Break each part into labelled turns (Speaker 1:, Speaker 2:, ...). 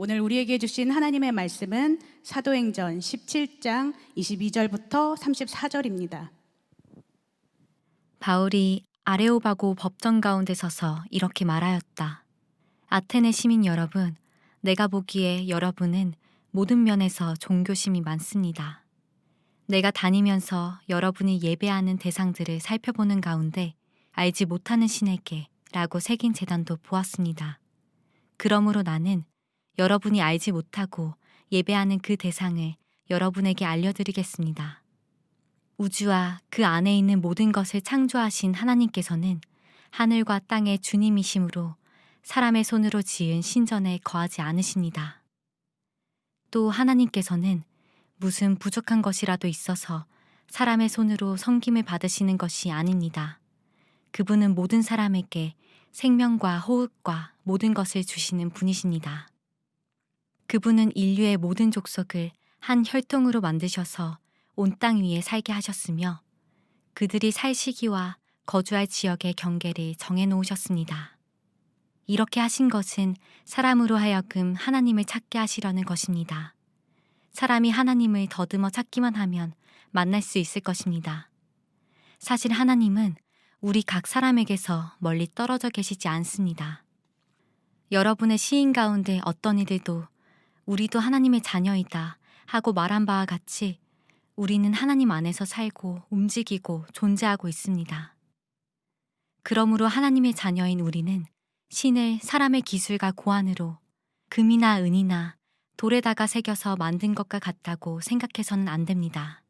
Speaker 1: 오늘 우리에게 주신 하나님의 말씀은 사도행전 17장 22절부터 34절입니다.
Speaker 2: 바울이 아레오바고 법정 가운데 서서 이렇게 말하였다. 아테네 시민 여러분, 내가 보기에 여러분은 모든 면에서 종교심이 많습니다. 내가 다니면서 여러분이 예배하는 대상들을 살펴보는 가운데 알지 못하는 신에게 라고 새긴 제단도 보았습니다. 그러므로 나는 여러분이 알지 못하고 예배하는 그 대상을 여러분에게 알려드리겠습니다. 우주와 그 안에 있는 모든 것을 창조하신 하나님께서는 하늘과 땅의 주님이심으로 사람의 손으로 지은 신전에 거하지 않으십니다. 또 하나님께서는 무슨 부족한 것이라도 있어서 사람의 손으로 섬김을 받으시는 것이 아닙니다. 그분은 모든 사람에게 생명과 호흡과 모든 것을 주시는 분이십니다. 그분은 인류의 모든 족속을 한 혈통으로 만드셔서 온 땅 위에 살게 하셨으며 그들이 살 시기와 거주할 지역의 경계를 정해놓으셨습니다. 이렇게 하신 것은 사람으로 하여금 하나님을 찾게 하시려는 것입니다. 사람이 하나님을 더듬어 찾기만 하면 만날 수 있을 것입니다. 사실 하나님은 우리 각 사람에게서 멀리 떨어져 계시지 않습니다. 여러분의 시인 가운데 어떤 이들도 우리도 하나님의 자녀이다 하고 말한 바와 같이 우리는 하나님 안에서 살고 움직이고 존재하고 있습니다. 그러므로 하나님의 자녀인 우리는 신을 사람의 기술과 고안으로 금이나 은이나 돌에다가 새겨서 만든 것과 같다고 생각해서는 안 됩니다.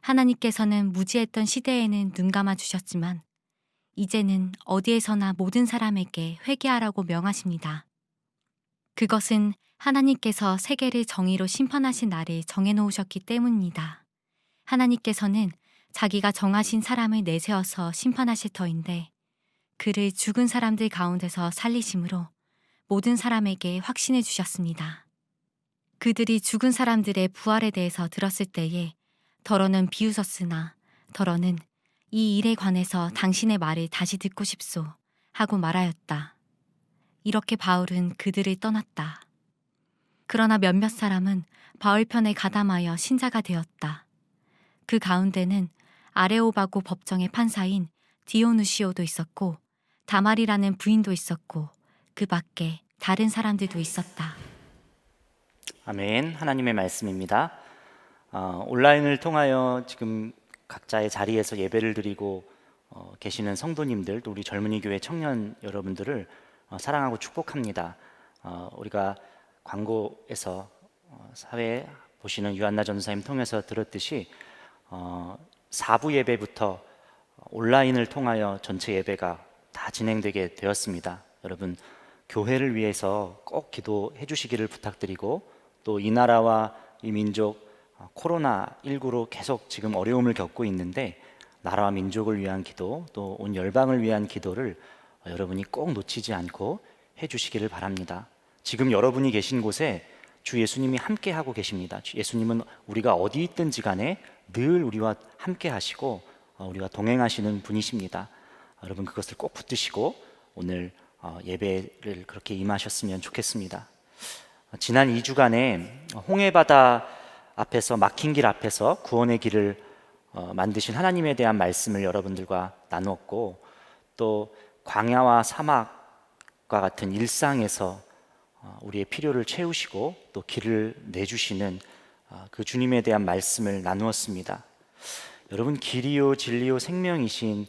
Speaker 2: 하나님께서는 무지했던 시대에는 눈 감아 주셨지만 이제는 어디에서나 모든 사람에게 회개하라고 명하십니다. 그것은 하나님께서 세계를 정의로 심판하신 날을 정해놓으셨기 때문입니다. 하나님께서는 자기가 정하신 사람을 내세워서 심판하실 터인데 그를 죽은 사람들 가운데서 살리심으로 모든 사람에게 확신해 주셨습니다. 그들이 죽은 사람들의 부활에 대해서 들었을 때에 더러는 비웃었으나 더러는 이 일에 관해서 당신의 말을 다시 듣고 싶소 하고 말하였다. 이렇게 바울은 그들을 떠났다. 그러나 몇몇 사람은 바울 편에 가담하여 신자가 되었다. 그 가운데는 아레오바고 법정의 판사인 디오누시오도 있었고 다말이라는 부인도 있었고 그 밖에 다른 사람들도 있었다.
Speaker 3: 아멘. 하나님의 말씀입니다. 온라인을 통하여 지금 각자의 자리에서 예배를 드리고 계시는 성도님들, 또 우리 젊은이 교회 청년 여러분들을 사랑하고 축복합니다. 우리가 광고에서 사회 보시는 유한나 전사님 통해서 들었듯이 4부 예배부터 온라인을 통하여 전체 예배가 다 진행되게 되었습니다. 여러분 교회를 위해서 꼭 기도해 주시기를 부탁드리고 또 이 나라와 이 민족 코로나19로 계속 지금 어려움을 겪고 있는데 나라와 민족을 위한 기도 또 온 열방을 위한 기도를 여러분이 꼭 놓치지 않고 해 주시기를 바랍니다. 지금 여러분이 계신 곳에 주 예수님이 함께 하고 계십니다. 주 예수님은 우리가 어디 있든지 간에 늘 우리와 함께 하시고 우리와 동행하시는 분이십니다. 여러분 그것을 꼭 붙드시고 오늘 예배를 그렇게 임하셨으면 좋겠습니다. 지난 2주간에 홍해바다 앞에서 막힌 길 앞에서 구원의 길을 만드신 하나님에 대한 말씀을 여러분들과 나누었고 또 광야와 사막과 같은 일상에서 우리의 필요를 채우시고 또 길을 내주시는 그 주님에 대한 말씀을 나누었습니다. 여러분 길이요 진리요 생명이신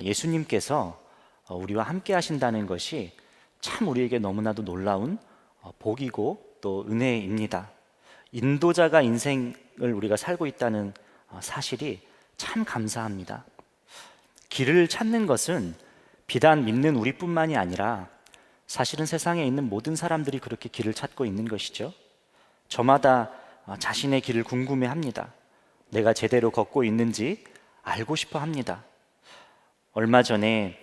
Speaker 3: 예수님께서 우리와 함께 하신다는 것이 참 우리에게 너무나도 놀라운 복이고 또 은혜입니다. 인도자가 인생을 우리가 살고 있다는 사실이 참 감사합니다. 길을 찾는 것은 비단 믿는 우리뿐만이 아니라 사실은 세상에 있는 모든 사람들이 그렇게 길을 찾고 있는 것이죠. 저마다 자신의 길을 궁금해합니다. 내가 제대로 걷고 있는지 알고 싶어 합니다. 얼마 전에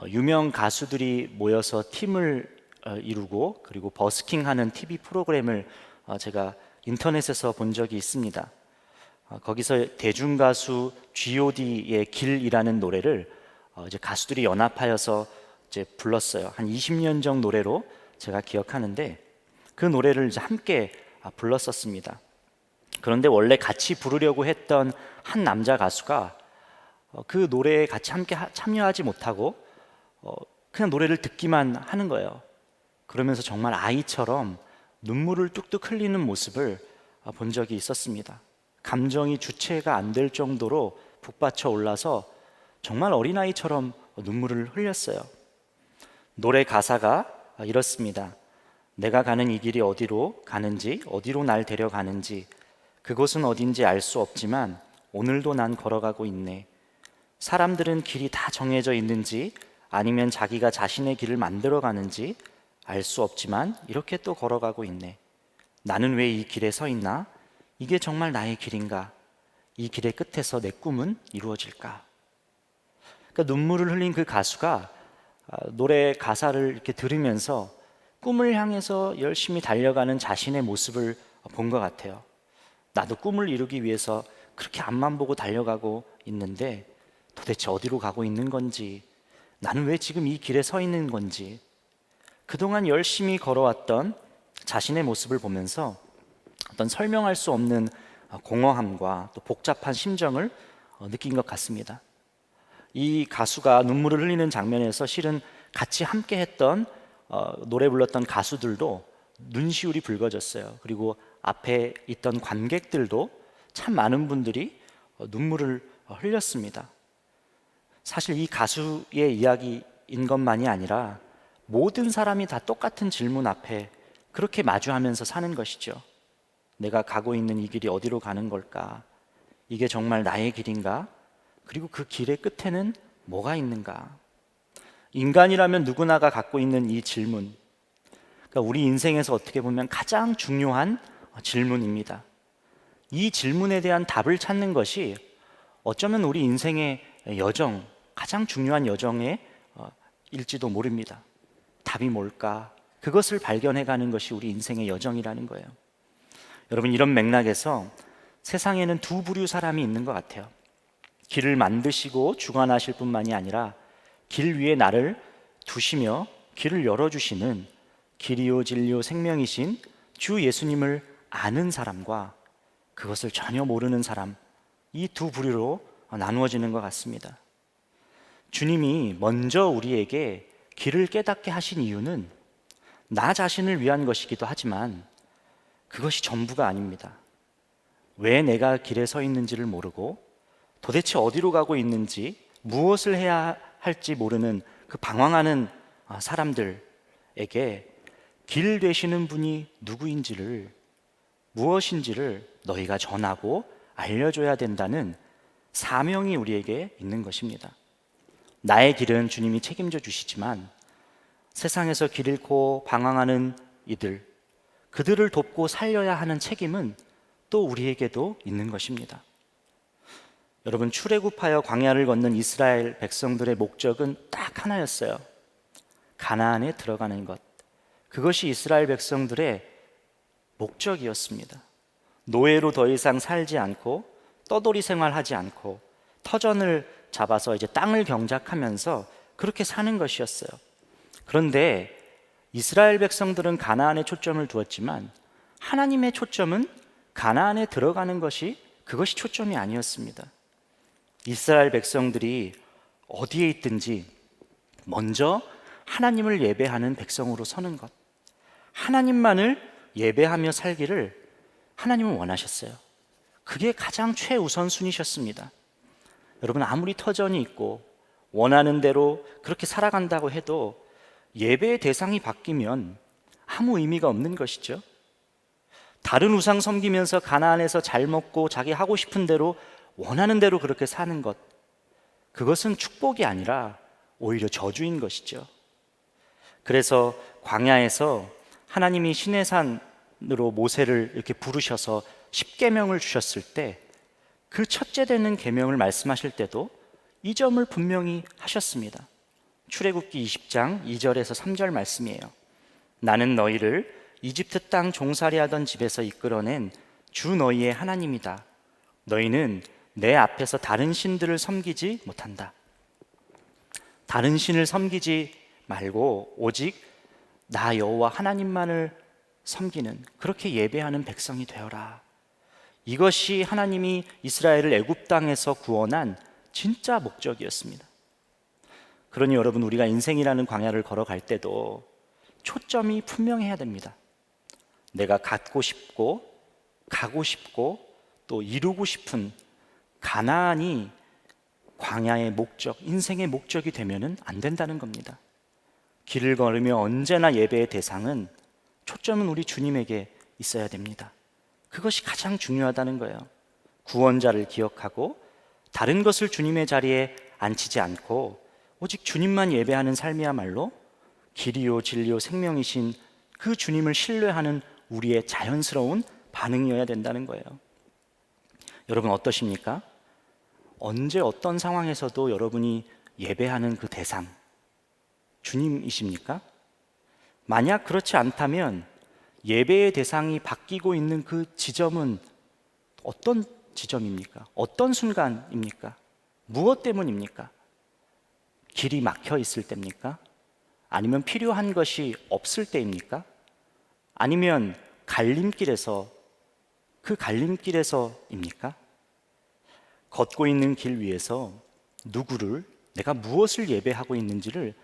Speaker 3: 유명 가수들이 모여서 팀을 이루고 그리고 버스킹하는 TV 프로그램을 제가 인터넷에서 본 적이 있습니다. 거기서 대중가수 G.O.D의 길이라는 노래를 이제 가수들이 연합하여서 이제 불렀어요. 한 20년 전 노래로 제가 기억하는데 그 노래를 이제 함께 불렀었습니다. 그런데 원래 같이 부르려고 했던 한 남자 가수가 그 노래에 같이 함께 참여하지 못하고 그냥 노래를 듣기만 하는 거예요. 그러면서 정말 아이처럼 눈물을 뚝뚝 흘리는 모습을 본 적이 있었습니다. 감정이 주체가 안 될 정도로 북받쳐 올라서 정말 어린아이처럼 눈물을 흘렸어요. 노래 가사가 이렇습니다. 내가 가는 이 길이 어디로 가는지, 어디로 날 데려가는지, 그곳은 어딘지 알 수 없지만 오늘도 난 걸어가고 있네. 사람들은 길이 다 정해져 있는지 아니면 자기가 자신의 길을 만들어 가는지 알 수 없지만 이렇게 또 걸어가고 있네. 나는 왜 이 길에 서 있나? 이게 정말 나의 길인가? 이 길의 끝에서 내 꿈은 이루어질까? 그러니까 눈물을 흘린 그 가수가 노래 가사를 이렇게 들으면서 꿈을 향해서 열심히 달려가는 자신의 모습을 본 것 같아요. 나도 꿈을 이루기 위해서 그렇게 앞만 보고 달려가고 있는데 도대체 어디로 가고 있는 건지, 나는 왜 지금 이 길에 서 있는 건지, 그동안 열심히 걸어왔던 자신의 모습을 보면서 어떤 설명할 수 없는 공허함과 또 복잡한 심정을 느낀 것 같습니다. 이 가수가 눈물을 흘리는 장면에서 실은 같이 함께 했던 노래 불렀던 가수들도 눈시울이 붉어졌어요. 그리고 앞에 있던 관객들도 참 많은 분들이 눈물을 흘렸습니다. 사실 이 가수의 이야기인 것만이 아니라 모든 사람이 다 똑같은 질문 앞에 그렇게 마주하면서 사는 것이죠. 내가 가고 있는 이 길이 어디로 가는 걸까? 이게 정말 나의 길인가? 그리고 그 길의 끝에는 뭐가 있는가? 인간이라면 누구나가 갖고 있는 이 질문, 그러니까 우리 인생에서 어떻게 보면 가장 중요한 질문입니다. 이 질문에 대한 답을 찾는 것이 어쩌면 우리 인생의 여정, 가장 중요한 여정의 일지도 모릅니다. 답이 뭘까? 그것을 발견해가는 것이 우리 인생의 여정이라는 거예요. 여러분, 이런 맥락에서 세상에는 두 부류 사람이 있는 것 같아요. 길을 만드시고 주관하실 뿐만이 아니라 길 위에 나를 두시며 길을 열어주시는 길이요 진리요 생명이신 주 예수님을 아는 사람과 그것을 전혀 모르는 사람, 이 두 부류로 나누어지는 것 같습니다. 주님이 먼저 우리에게 길을 깨닫게 하신 이유는 나 자신을 위한 것이기도 하지만 그것이 전부가 아닙니다. 왜 내가 길에 서 있는지를 모르고 도대체 어디로 가고 있는지, 무엇을 해야 할지 모르는 그 방황하는 사람들에게 길 되시는 분이 누구인지를, 무엇인지를 너희가 전하고 알려줘야 된다는 사명이 우리에게 있는 것입니다. 나의 길은 주님이 책임져 주시지만 세상에서 길 잃고 방황하는 이들, 그들을 돕고 살려야 하는 책임은 또 우리에게도 있는 것입니다. 여러분, 출애굽하여 광야를 걷는 이스라엘 백성들의 목적은 딱 하나였어요. 가나안에 들어가는 것. 그것이 이스라엘 백성들의 목적이었습니다. 노예로 더 이상 살지 않고 떠돌이 생활하지 않고 터전을 잡아서 이제 땅을 경작하면서 그렇게 사는 것이었어요. 그런데 이스라엘 백성들은 가나안에 초점을 두었지만 하나님의 초점은 가나안에 들어가는 것이, 그것이 초점이 아니었습니다. 이스라엘 백성들이 어디에 있든지 먼저 하나님을 예배하는 백성으로 서는 것, 하나님만을 예배하며 살기를 하나님은 원하셨어요. 그게 가장 최우선순위셨습니다. 여러분, 아무리 터전이 있고 원하는 대로 그렇게 살아간다고 해도 예배의 대상이 바뀌면 아무 의미가 없는 것이죠. 다른 우상 섬기면서 가나안에서 잘 먹고 자기 하고 싶은 대로 원하는 대로 그렇게 사는 것, 그것은 축복이 아니라 오히려 저주인 것이죠. 그래서 광야에서 하나님이 시내산으로 모세를 이렇게 부르셔서 10계명을 주셨을 때 그 첫째 되는 계명을 말씀하실 때도 이 점을 분명히 하셨습니다. 출애굽기 20장 2절에서 3절 말씀이에요. 나는 너희를 이집트 땅 종살이 하던 집에서 이끌어낸 주 너희의 하나님이다. 너희는 내 앞에서 다른 신들을 섬기지 못한다. 다른 신을 섬기지 말고 오직 나 여호와 하나님만을 섬기는, 그렇게 예배하는 백성이 되어라. 이것이 하나님이 이스라엘을 애굽 땅에서 구원한 진짜 목적이었습니다. 그러니 여러분, 우리가 인생이라는 광야를 걸어갈 때도 초점이 분명해야 됩니다. 내가 갖고 싶고 가고 싶고 또 이루고 싶은 가나안이 광야의 목적, 인생의 목적이 되면은 안 된다는 겁니다. 길을 걸으며 언제나 예배의 대상은, 초점은 우리 주님에게 있어야 됩니다. 그것이 가장 중요하다는 거예요. 구원자를 기억하고 다른 것을 주님의 자리에 앉히지 않고 오직 주님만 예배하는 삶이야말로 길이요 진리요 생명이신 그 주님을 신뢰하는 우리의 자연스러운 반응이어야 된다는 거예요. 여러분 어떠십니까? 언제 어떤 상황에서도 여러분이 예배하는 그 대상, 주님이십니까? 만약 그렇지 않다면 예배의 대상이 바뀌고 있는 그 지점은 어떤 지점입니까? 어떤 순간입니까? 무엇 때문입니까? 길이 막혀 있을 때입니까? 아니면 필요한 것이 없을 때입니까? 아니면 그 갈림길에서입니까? 걷고 있는 길 위에서 누구를, 내가 무엇을 예배하고 있는지를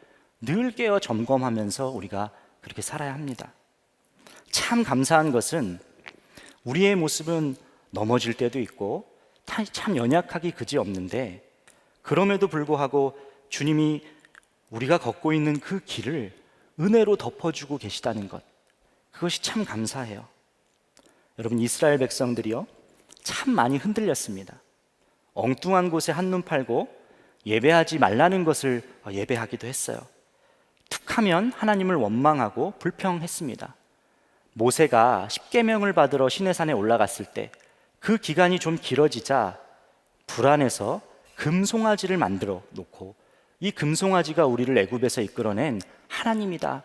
Speaker 3: 늘 깨어 점검하면서 우리가 그렇게 살아야 합니다. 참 감사한 것은 우리의 모습은 넘어질 때도 있고 참 연약하기 그지없는데, 그럼에도 불구하고 주님이 우리가 걷고 있는 그 길을 은혜로 덮어주고 계시다는 것, 그것이 참 감사해요. 여러분, 이스라엘 백성들이요 참 많이 흔들렸습니다. 엉뚱한 곳에 한눈 팔고 예배하지 말라는 것을 예배하기도 했어요. 툭하면 하나님을 원망하고 불평했습니다. 모세가 십계명을 받으러 시내산에 올라갔을 때 그 기간이 좀 길어지자 불안해서 금송아지를 만들어 놓고, 이 금송아지가 우리를 애굽에서 이끌어낸 하나님이다,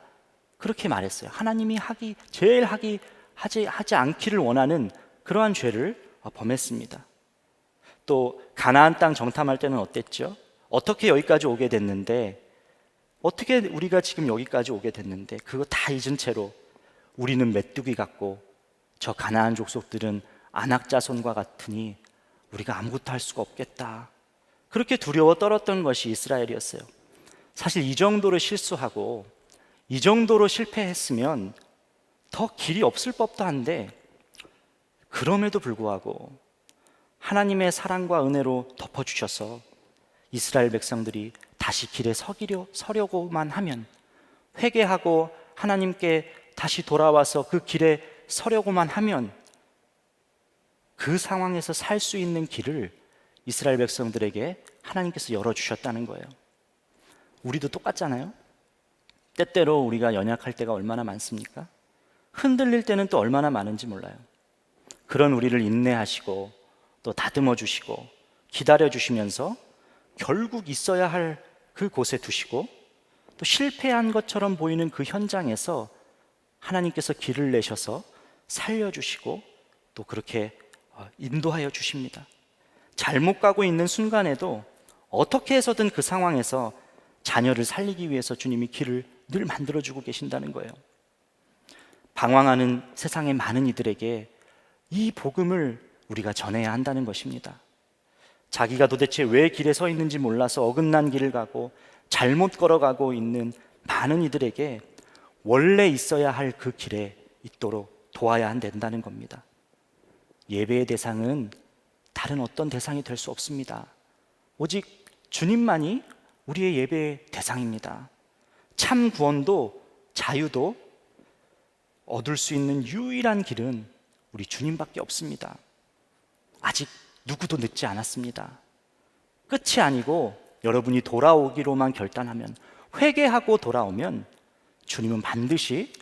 Speaker 3: 그렇게 말했어요. 하나님이 제일 하지 않기를 원하는 그러한 죄를 범했습니다. 또 가나안 땅 정탐할 때는 어땠죠? 어떻게 여기까지 오게 됐는데, 어떻게 우리가 지금 여기까지 오게 됐는데, 그거 다 잊은 채로 우리는 메뚜기 같고 저 가나안 족속들은 안악자손과 같으니 우리가 아무것도 할 수가 없겠다, 그렇게 두려워 떨었던 것이 이스라엘이었어요. 사실 이 정도로 실수하고 이 정도로 실패했으면 더 길이 없을 법도 한데, 그럼에도 불구하고 하나님의 사랑과 은혜로 덮어주셔서 이스라엘 백성들이 다시 길에 서려고만 하면, 회개하고 하나님께 다시 돌아와서 그 길에 서려고만 하면 그 상황에서 살 수 있는 길을 이스라엘 백성들에게 하나님께서 열어주셨다는 거예요. 우리도 똑같잖아요. 때때로 우리가 연약할 때가 얼마나 많습니까? 흔들릴 때는 또 얼마나 많은지 몰라요. 그런 우리를 인내하시고 또 다듬어 주시고 기다려 주시면서 결국 있어야 할 그곳에 두시고, 또 실패한 것처럼 보이는 그 현장에서 하나님께서 길을 내셔서 살려주시고 또 그렇게 인도하여 주십니다. 잘못 가고 있는 순간에도 어떻게 해서든 그 상황에서 자녀를 살리기 위해서 주님이 길을 늘 만들어주고 계신다는 거예요. 방황하는 세상의 많은 이들에게 이 복음을 우리가 전해야 한다는 것입니다. 자기가 도대체 왜 길에 서 있는지 몰라서 어긋난 길을 가고 잘못 걸어가고 있는 많은 이들에게 원래 있어야 할 그 길에 있도록 도와야 된다는 겁니다. 예배의 대상은 다른 어떤 대상이 될 수 없습니다. 오직 주님만이 우리의 예배의 대상입니다. 참 구원도 자유도 얻을 수 있는 유일한 길은 우리 주님밖에 없습니다. 아직 누구도 늦지 않았습니다. 끝이 아니고 여러분이 돌아오기로만 결단하면, 회개하고 돌아오면 주님은 반드시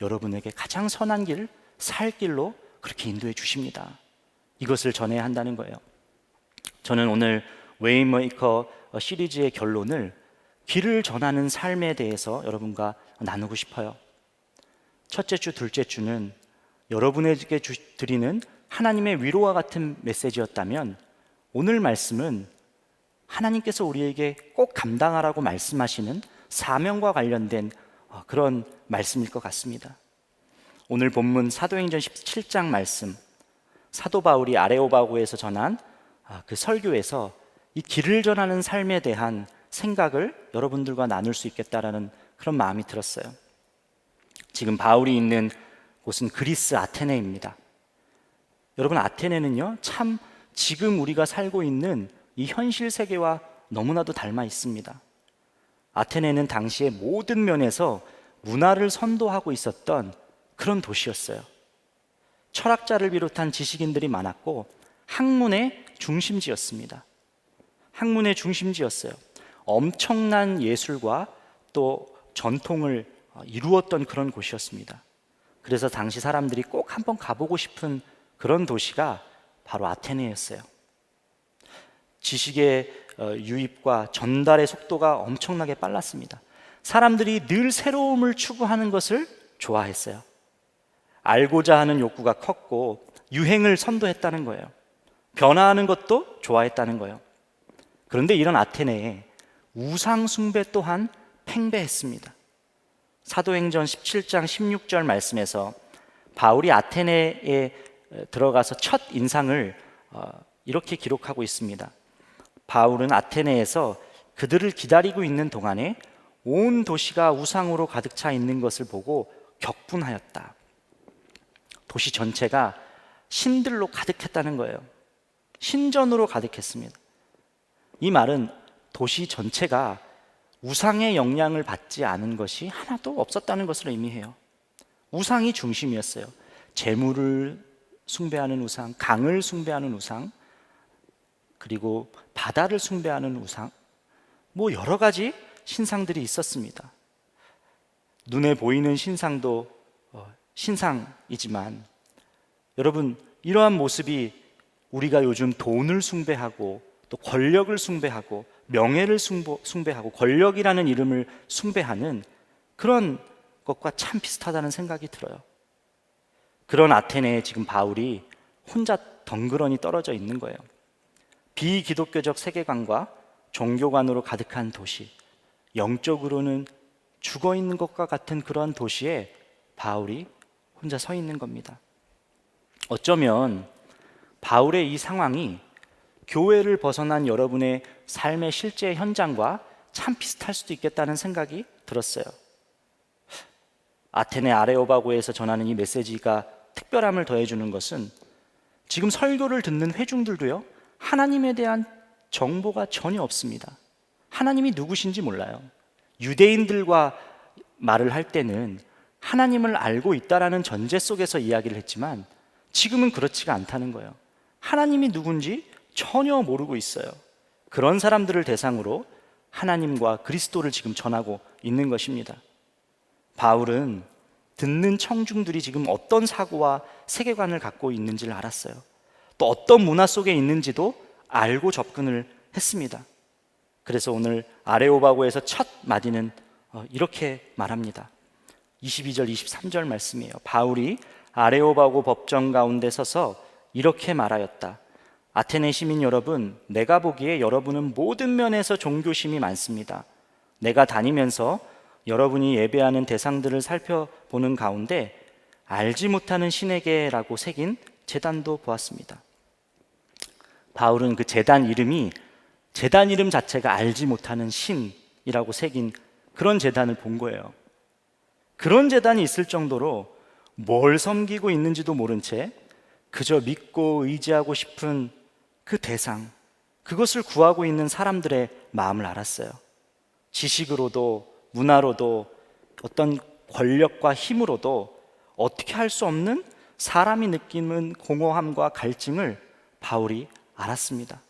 Speaker 3: 여러분에게 가장 선한 길, 살 길로 그렇게 인도해 주십니다. 이것을 전해야 한다는 거예요. 저는 오늘 웨이메이커 시리즈의 결론을 길을 전하는 삶에 대해서 여러분과 나누고 싶어요. 첫째 주, 둘째 주는 여러분에게 드리는 하나님의 위로와 같은 메시지였다면, 오늘 말씀은 하나님께서 우리에게 꼭 감당하라고 말씀하시는 사명과 관련된 그런 말씀일 것 같습니다. 오늘 본문 사도행전 17장 말씀, 사도 바울이 아레오바고에서 전한 그 설교에서 이 길을 전하는 삶에 대한 생각을 여러분들과 나눌 수 있겠다라는 그런 마음이 들었어요. 지금 바울이 있는 곳은 그리스 아테네입니다. 여러분, 아테네는요, 참 지금 우리가 살고 있는 이 현실 세계와 너무나도 닮아 있습니다. 아테네는 당시의 모든 면에서 문화를 선도하고 있었던 그런 도시였어요. 철학자를 비롯한 지식인들이 많았고 학문의 중심지였습니다. 학문의 중심지였어요. 엄청난 예술과 또 전통을 이루었던 그런 곳이었습니다. 그래서 당시 사람들이 꼭 한번 가보고 싶은 그런 도시가 바로 아테네였어요. 지식의 유입과 전달의 속도가 엄청나게 빨랐습니다. 사람들이 늘 새로움을 추구하는 것을 좋아했어요. 알고자 하는 욕구가 컸고 유행을 선도했다는 거예요. 변화하는 것도 좋아했다는 거예요. 그런데 이런 아테네에 우상 숭배 또한 팽배했습니다. 사도행전 17장 16절 말씀에서 바울이 아테네에 들어가서 첫 인상을 이렇게 기록하고 있습니다. 바울은 아테네에서 그들을 기다리고 있는 동안에 온 도시가 우상으로 가득 차 있는 것을 보고 격분하였다. 도시 전체가 신들로 가득했다는 거예요. 신전으로 가득했습니다. 이 말은 도시 전체가 우상의 영향을 받지 않은 것이 하나도 없었다는 것을 의미해요. 우상이 중심이었어요. 재물을 숭배하는 우상, 강을 숭배하는 우상, 그리고 바다를 숭배하는 우상, 뭐 여러 가지 신상들이 있었습니다. 눈에 보이는 신상도 신상이지만 여러분, 이러한 모습이 우리가 요즘 돈을 숭배하고 또 권력을 숭배하고 명예를 숭배하고 권력이라는 이름을 숭배하는 그런 것과 참 비슷하다는 생각이 들어요. 그런 아테네에 지금 바울이 혼자 덩그러니 떨어져 있는 거예요. 비기독교적 세계관과 종교관으로 가득한 도시, 영적으로는 죽어 있는 것과 같은 그러한 도시에 바울이 혼자 서 있는 겁니다. 어쩌면 바울의 이 상황이 교회를 벗어난 여러분의 삶의 실제 현장과 참 비슷할 수도 있겠다는 생각이 들었어요. 아테네 아레오바고에서 전하는 이 메시지가 특별함을 더해주는 것은 지금 설교를 듣는 회중들도요, 하나님에 대한 정보가 전혀 없습니다. 하나님이 누구신지 몰라요. 유대인들과 말을 할 때는 하나님을 알고 있다라는 전제 속에서 이야기를 했지만 지금은 그렇지가 않다는 거예요. 하나님이 누군지 전혀 모르고 있어요. 그런 사람들을 대상으로 하나님과 그리스도를 지금 전하고 있는 것입니다. 바울은 듣는 청중들이 지금 어떤 사고와 세계관을 갖고 있는지를 알았어요. 또 어떤 문화 속에 있는지도 알고 접근을 했습니다. 그래서 오늘 아레오바고에서 첫 마디는 이렇게 말합니다. 22절 23절 말씀이에요. 바울이 아레오바고 법정 가운데 서서 이렇게 말하였다. 아테네 시민 여러분, 내가 보기에 여러분은 모든 면에서 종교심이 많습니다. 내가 다니면서 여러분이 예배하는 대상들을 살펴보는 가운데 알지 못하는 신에게라고 새긴 제단도 보았습니다. 바울은 그 제단 이름 자체가 알지 못하는 신이라고 새긴 그런 제단을 본 거예요. 그런 제단이 있을 정도로 뭘 섬기고 있는지도 모른 채 그저 믿고 의지하고 싶은 그 대상, 그것을 구하고 있는 사람들의 마음을 알았어요. 지식으로도 문화로도 어떤 권력과 힘으로도 어떻게 할 수 없는 사람이 느끼는 공허함과 갈증을 바울이 알았습니다.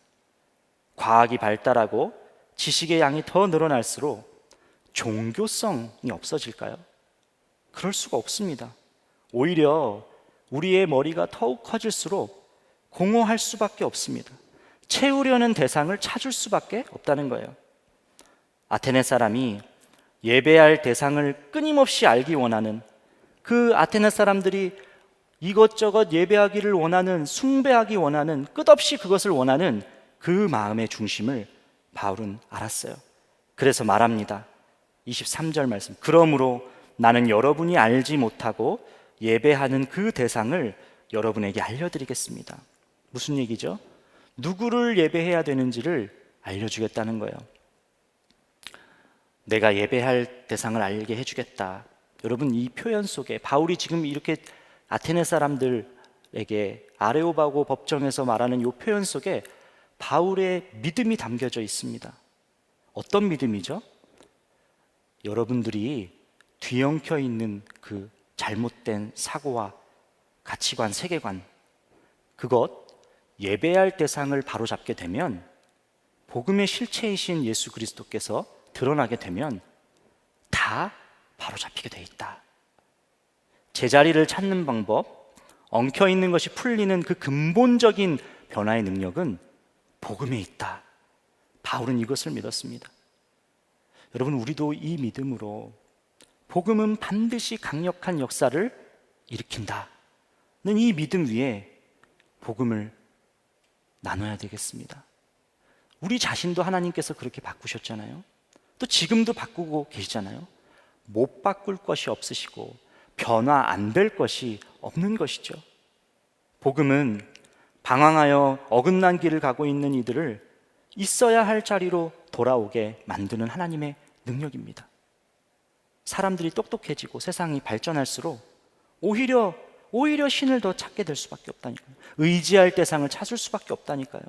Speaker 3: 과학이 발달하고 지식의 양이 더 늘어날수록 종교성이 없어질까요? 그럴 수가 없습니다. 오히려 우리의 머리가 더욱 커질수록 공허할 수밖에 없습니다. 채우려는 대상을 찾을 수밖에 없다는 거예요. 아테네 사람이 예배할 대상을 끊임없이 알기 원하는, 그 아테네 사람들이 이것저것 예배하기를 원하는, 숭배하기 원하는, 끝없이 그것을 원하는 그 마음의 중심을 바울은 알았어요. 그래서 말합니다. 23절 말씀. 그러므로 나는 여러분이 알지 못하고 예배하는 그 대상을 여러분에게 알려드리겠습니다. 무슨 얘기죠? 누구를 예배해야 되는지를 알려주겠다는 거예요. 내가 예배할 대상을 알게 해주겠다. 여러분, 이 표현 속에 바울이 지금 이렇게 아테네 사람들에게 아레오바고 법정에서 말하는 이 표현 속에 바울의 믿음이 담겨져 있습니다. 어떤 믿음이죠? 여러분들이 뒤엉켜 있는 그 잘못된 사고와 가치관, 세계관, 그것 예배할 대상을 바로잡게 되면, 복음의 실체이신 예수 그리스도께서 드러나게 되면 다 바로잡히게 돼 있다. 제자리를 찾는 방법, 엉켜 있는 것이 풀리는 그 근본적인 변화의 능력은 복음에 있다. 바울은 이것을 믿었습니다. 여러분, 우리도 이 믿음으로 복음은 반드시 강력한 역사를 일으킨다는 이 믿음 위에 복음을 나눠야 되겠습니다. 우리 자신도 하나님께서 그렇게 바꾸셨잖아요. 또 지금도 바꾸고 계시잖아요. 못 바꿀 것이 없으시고 변화 안 될 것이 없는 것이죠. 복음은 방황하여 어긋난 길을 가고 있는 이들을 있어야 할 자리로 돌아오게 만드는 하나님의 능력입니다. 사람들이 똑똑해지고 세상이 발전할수록 오히려 신을 더 찾게 될 수밖에 없다니까요. 의지할 대상을 찾을 수밖에 없다니까요.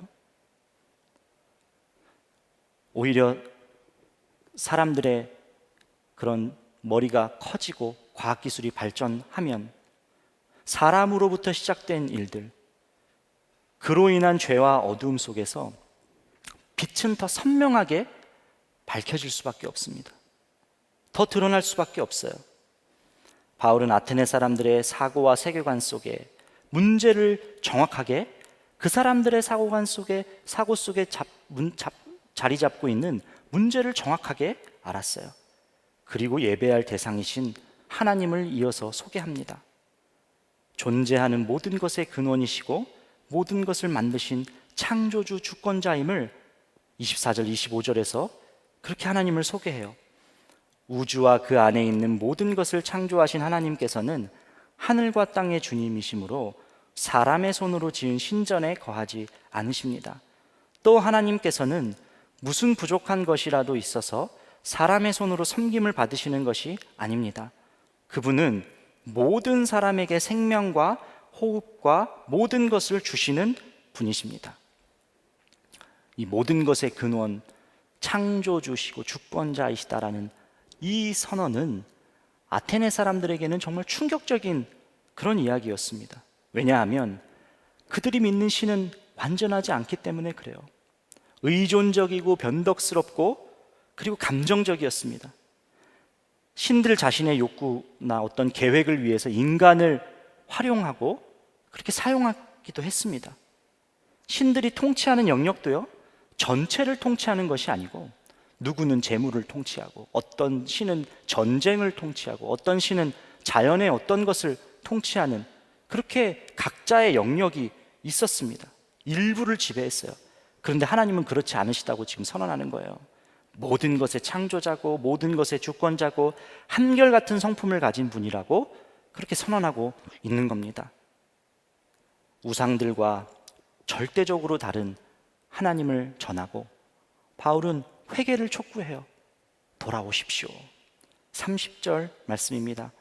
Speaker 3: 오히려 사람들의 그런 머리가 커지고 과학기술이 발전하면 사람으로부터 시작된 일들, 그로 인한 죄와 어두움 속에서 빛은 더 선명하게 밝혀질 수밖에 없습니다. 더 드러날 수밖에 없어요. 바울은 아테네 사람들의 사고와 세계관 속에 문제를 정확하게, 그 사람들의 사고관 속에, 사고 속에 자리 잡고 있는 문제를 정확하게 알았어요. 그리고 예배할 대상이신 하나님을 이어서 소개합니다. 존재하는 모든 것의 근원이시고 모든 것을 만드신 창조주 주권자임을 24절 25절에서 그렇게 하나님을 소개해요. 우주와 그 안에 있는 모든 것을 창조하신 하나님께서는 하늘과 땅의 주님이시므로 사람의 손으로 지은 신전에 거하지 않으십니다. 또 하나님께서는 무슨 부족한 것이라도 있어서 사람의 손으로 섬김을 받으시는 것이 아닙니다. 그분은 모든 사람에게 생명과 호흡과 모든 것을 주시는 분이십니다. 이 모든 것의 근원, 창조주시고 주권자이시다라는 이 선언은 아테네 사람들에게는 정말 충격적인 그런 이야기였습니다. 왜냐하면 그들이 믿는 신은 완전하지 않기 때문에 그래요. 의존적이고 변덕스럽고 그리고 감정적이었습니다. 신들 자신의 욕구나 어떤 계획을 위해서 인간을 활용하고 그렇게 사용하기도 했습니다. 신들이 통치하는 영역도요, 전체를 통치하는 것이 아니고 누구는 재물을 통치하고 어떤 신은 전쟁을 통치하고 어떤 신은 자연의 어떤 것을 통치하는, 그렇게 각자의 영역이 있었습니다. 일부를 지배했어요. 그런데 하나님은 그렇지 않으시다고 지금 선언하는 거예요. 모든 것의 창조자고 모든 것의 주권자고 한결같은 성품을 가진 분이라고 그렇게 선언하고 있는 겁니다. 우상들과 절대적으로 다른 하나님을 전하고 바울은 회개를 촉구해요. 돌아오십시오. 30절 말씀입니다.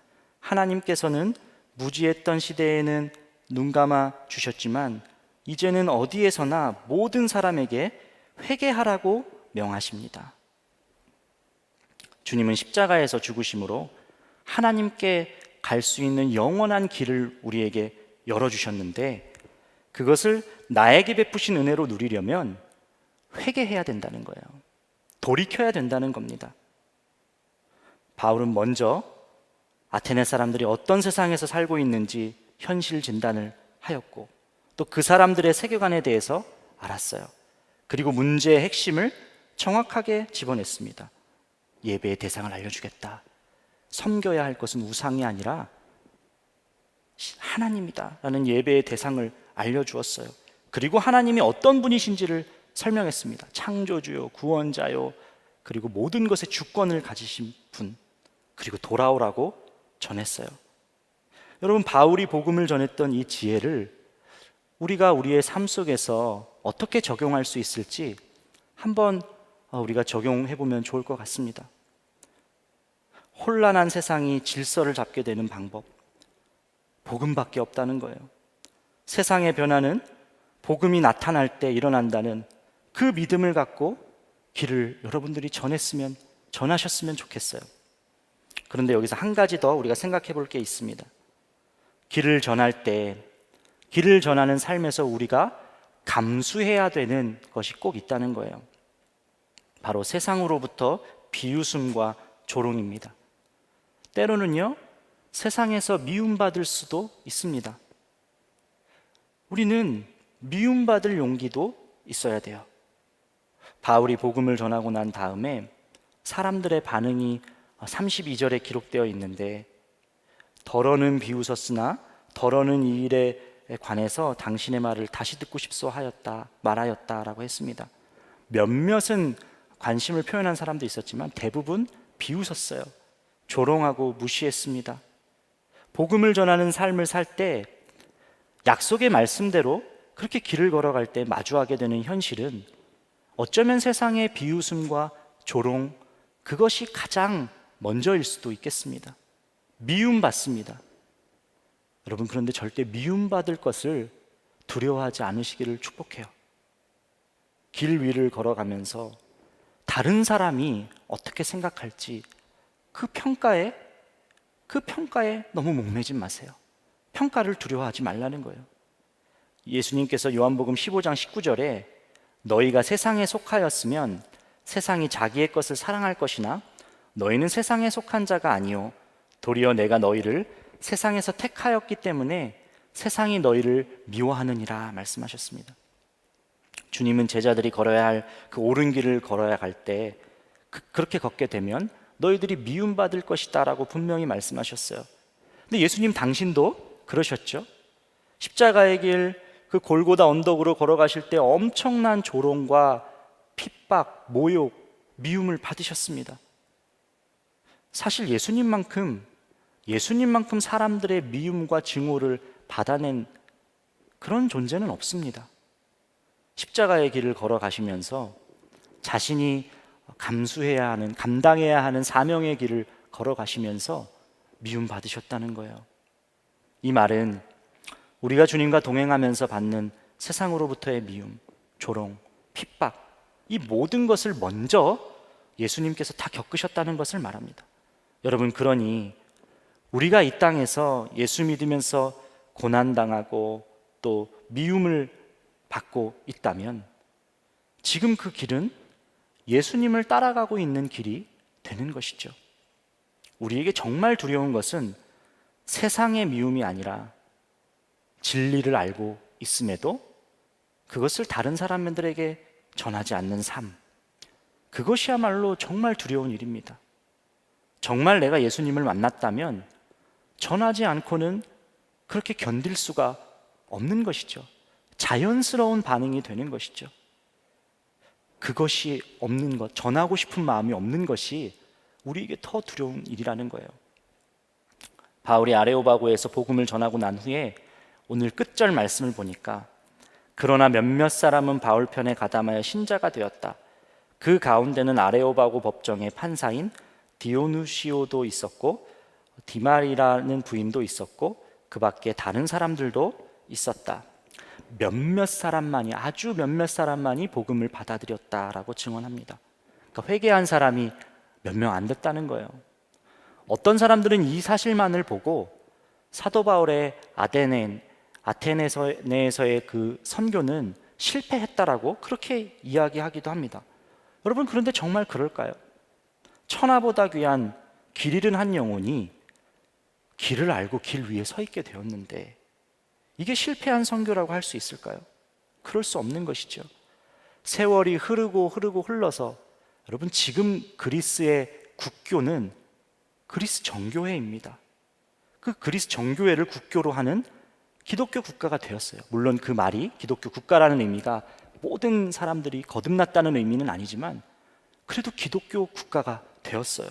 Speaker 3: 하나님께서는 무지했던 시대에는 눈 감아 주셨지만 이제는 어디에서나 모든 사람에게 회개하라고 명하십니다. 주님은 십자가에서 죽으심으로 하나님께 갈 수 있는 영원한 길을 우리에게 열어주셨는데, 그것을 나에게 베푸신 은혜로 누리려면 회개해야 된다는 거예요. 돌이켜야 된다는 겁니다. 바울은 먼저 아테네 사람들이 어떤 세상에서 살고 있는지 현실 진단을 하였고, 또 그 사람들의 세계관에 대해서 알았어요. 그리고 문제의 핵심을 정확하게 집어냈습니다. 예배의 대상을 알려주겠다. 섬겨야 할 것은 우상이 아니라 하나님이다 라는 예배의 대상을 알려주었어요. 그리고 하나님이 어떤 분이신지를 설명했습니다. 창조주요, 구원자요, 그리고 모든 것의 주권을 가지신 분, 그리고 돌아오라고 전했어요. 여러분, 바울이 복음을 전했던 이 지혜를 우리가 우리의 삶 속에서 어떻게 적용할 수 있을지 한번 우리가 적용해 보면 좋을 것 같습니다. 혼란한 세상이 질서를 잡게 되는 방법, 복음밖에 없다는 거예요. 세상의 변화는 복음이 나타날 때 일어난다는 그 믿음을 갖고 길을 여러분들이 전하셨으면 좋겠어요. 그런데 여기서 한 가지 더 우리가 생각해 볼 게 있습니다. 길을 전할 때, 길을 전하는 삶에서 우리가 감수해야 되는 것이 꼭 있다는 거예요. 바로 세상으로부터 비웃음과 조롱입니다. 때로는요, 세상에서 미움받을 수도 있습니다. 우리는 미움받을 용기도 있어야 돼요. 바울이 복음을 전하고 난 다음에 사람들의 반응이 32절에 기록되어 있는데, 더러는 비웃었으나 더러는 이 일에 관해서 당신의 말을 다시 듣고 싶소 말하였다라고 했습니다. 몇몇은 관심을 표현한 사람도 있었지만 대부분 비웃었어요. 조롱하고 무시했습니다. 복음을 전하는 삶을 살 때 약속의 말씀대로 그렇게 길을 걸어갈 때 마주하게 되는 현실은 어쩌면 세상의 비웃음과 조롱, 그것이 가장 먼저일 수도 있겠습니다. 미움받습니다. 여러분, 그런데 절대 미움받을 것을 두려워하지 않으시기를 축복해요. 길 위를 걸어가면서 다른 사람이 어떻게 생각할지 그 평가에 너무 목매지 마세요. 평가를 두려워하지 말라는 거예요. 예수님께서 요한복음 15장 19절에 너희가 세상에 속하였으면 세상이 자기의 것을 사랑할 것이나 너희는 세상에 속한 자가 아니요 도리어 내가 너희를 세상에서 택하였기 때문에 세상이 너희를 미워하느니라 말씀하셨습니다. 주님은 제자들이 걸어야 할 그 옳은 길을 걸어야 할 때 그렇게 걷게 되면 너희들이 미움받을 것이다 라고 분명히 말씀하셨어요. 근데 예수님 당신도 그러셨죠. 십자가의 길, 그 골고다 언덕으로 걸어가실 때 엄청난 조롱과 핍박, 모욕, 미움을 받으셨습니다. 사실 예수님만큼 사람들의 미움과 증오를 받아낸 그런 존재는 없습니다. 십자가의 길을 걸어가시면서 자신이 감당해야 하는 사명의 길을 걸어가시면서 미움받으셨다는 거예요. 이 말은 우리가 주님과 동행하면서 받는 세상으로부터의 미움, 조롱, 핍박, 이 모든 것을 먼저 예수님께서 다 겪으셨다는 것을 말합니다. 여러분, 그러니 우리가 이 땅에서 예수 믿으면서 고난당하고 또 미움을 받고 있다면 지금 그 길은 예수님을 따라가고 있는 길이 되는 것이죠. 우리에게 정말 두려운 것은 세상의 미움이 아니라 진리를 알고 있음에도 그것을 다른 사람들에게 전하지 않는 삶, 그것이야말로 정말 두려운 일입니다. 정말 내가 예수님을 만났다면 전하지 않고는 그렇게 견딜 수가 없는 것이죠. 자연스러운 반응이 되는 것이죠. 그것이 없는 것, 전하고 싶은 마음이 없는 것이 우리에게 더 두려운 일이라는 거예요. 바울이 아레오바고에서 복음을 전하고 난 후에 오늘 끝절 말씀을 보니까 그러나 몇몇 사람은 바울 편에 가담하여 신자가 되었다. 그 가운데는 아레오바고 법정의 판사인 디오누시오도 있었고 디말이라는 부인도 있었고 그 밖에 다른 사람들도 있었다. 아주 몇몇 사람만이 복음을 받아들였다라고 증언합니다. 그러니까 회개한 사람이 몇 명 안 됐다는 거예요. 어떤 사람들은 이 사실만을 보고 사도 바울의 아테네에서의 그 선교는 실패했다라고 그렇게 이야기하기도 합니다. 여러분, 그런데 정말 그럴까요? 천하보다 귀한 길 잃은 한 영혼이 길을 알고 길 위에 서 있게 되었는데 이게 실패한 선교라고 할 수 있을까요? 그럴 수 없는 것이죠. 세월이 흐르고 흘러서 여러분, 지금 그리스의 국교는 그리스 정교회입니다. 그 그리스 정교회를 국교로 하는 기독교 국가가 되었어요. 물론 그 말이 기독교 국가라는 의미가 모든 사람들이 거듭났다는 의미는 아니지만 그래도 기독교 국가가 되었어요.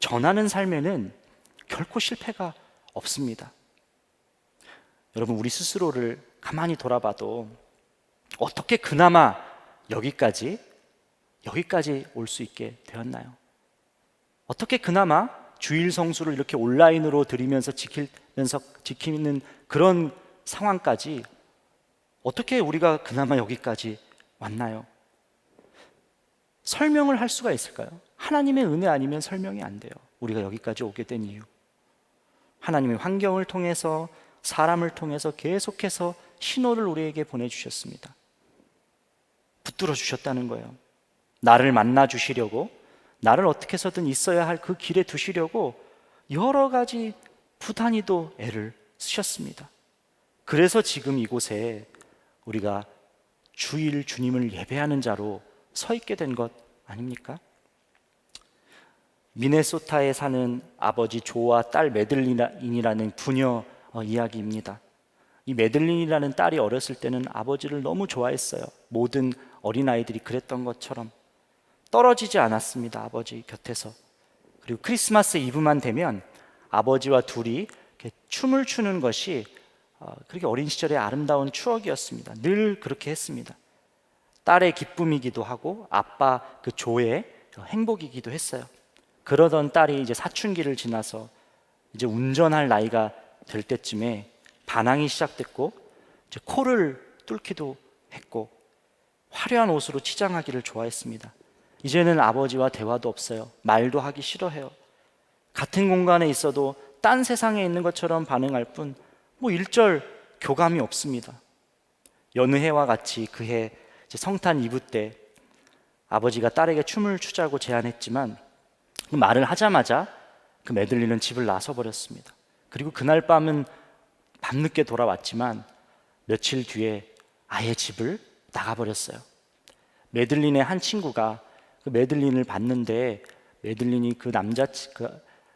Speaker 3: 전하는 삶에는 결코 실패가 없습니다. 여러분, 우리 스스로를 가만히 돌아봐도 어떻게 그나마 여기까지 올 수 있게 되었나요? 어떻게 그나마 주일 성수를 이렇게 온라인으로 드리면서 지키는 그런 상황까지 어떻게 우리가 그나마 여기까지 왔나요? 설명을 할 수가 있을까요? 하나님의 은혜 아니면 설명이 안 돼요. 우리가 여기까지 오게 된 이유. 하나님의 환경을 통해서, 사람을 통해서 계속해서 신호를 우리에게 보내주셨습니다. 붙들어 주셨다는 거예요. 나를 만나 주시려고, 나를 어떻게 해서든 있어야 할 그 길에 두시려고 여러 가지 부단히도 애를 쓰셨습니다. 그래서 지금 이곳에 우리가 주일 주님을 예배하는 자로 서 있게 된 것 아닙니까? 미네소타에 사는 아버지 조와 딸 메들린이라는 부녀 이야기입니다. 이 메들린이라는 딸이 어렸을 때는 아버지를 너무 좋아했어요. 모든 어린아이들이 그랬던 것처럼 떨어지지 않았습니다. 아버지 곁에서. 그리고 크리스마스 이브만 되면 아버지와 둘이 이렇게 춤을 추는 것이 그렇게 어린 시절의 아름다운 추억이었습니다. 늘 그렇게 했습니다. 딸의 기쁨이기도 하고 아빠 그 조의 행복이기도 했어요. 그러던 딸이 이제 사춘기를 지나서 이제 운전할 나이가 될 때쯤에 반항이 시작됐고, 이제 코를 뚫기도 했고, 화려한 옷으로 치장하기를 좋아했습니다. 이제는 아버지와 대화도 없어요. 말도 하기 싫어해요. 같은 공간에 있어도 딴 세상에 있는 것처럼 반응할 뿐 일절 교감이 없습니다. 여느 해와 같이 그해 성탄 이브 때 아버지가 딸에게 춤을 추자고 제안했지만 그 말을 하자마자 그 메들린은 집을 나서 버렸습니다. 그리고 그날 밤은 밤늦게 돌아왔지만 며칠 뒤에 아예 집을 나가버렸어요. 메들린의 한 친구가 그 메들린을 봤는데 메들린이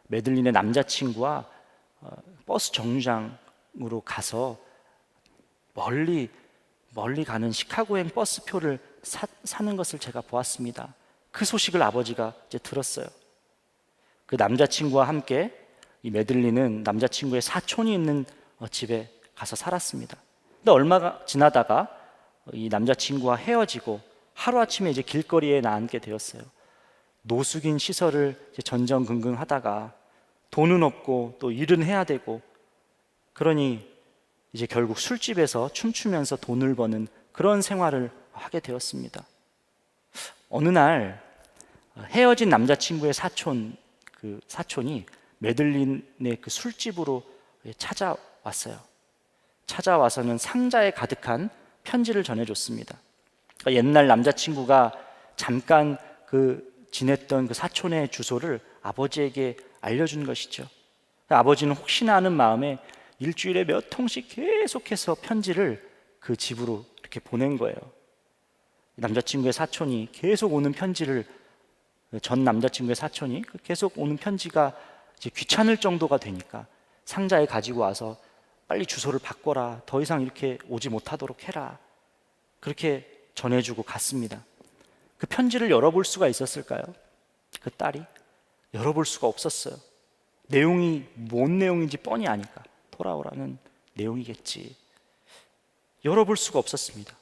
Speaker 3: 메들린의 남자친구와 버스 정류장으로 가서 멀리 가는 시카고행 버스표를 사는 것을 제가 보았습니다. 그 소식을 아버지가 이제 들었어요. 그 남자친구와 함께 이 메들린은 남자친구의 사촌이 있는 집에 가서 살았습니다. 근데 얼마 지나다가 이 남자친구와 헤어지고 하루아침에 이제 길거리에 나앉게 되었어요. 노숙인 시설을 이제 전전긍긍 하다가 돈은 없고 또 일은 해야 되고, 그러니 이제 결국 술집에서 춤추면서 돈을 버는 그런 생활을 하게 되었습니다. 어느 날 헤어진 남자친구의 사촌이 메들린의 그 술집으로 찾아왔어요. 찾아와서는 상자에 가득한 편지를 전해줬습니다. 그러니까 옛날 남자친구가 잠깐 지냈던 그 사촌의 주소를 아버지에게 알려준 것이죠. 아버지는 혹시나 하는 마음에 일주일에 몇 통씩 계속해서 편지를 그 집으로 이렇게 보낸 거예요. 남자친구의 사촌이 계속 오는 편지를, 전 남자친구의 사촌이 계속 오는 편지가 이제 귀찮을 정도가 되니까 상자에 가지고 와서 빨리 주소를 바꿔라, 더 이상 이렇게 오지 못하도록 해라, 그렇게 전해주고 갔습니다. 그 편지를 열어볼 수가 있었을까요? 그 딸이 열어볼 수가 없었어요. 내용이 뭔 내용인지 뻔히 아니까 돌아오라는 내용이겠지. 열어볼 수가 없었습니다.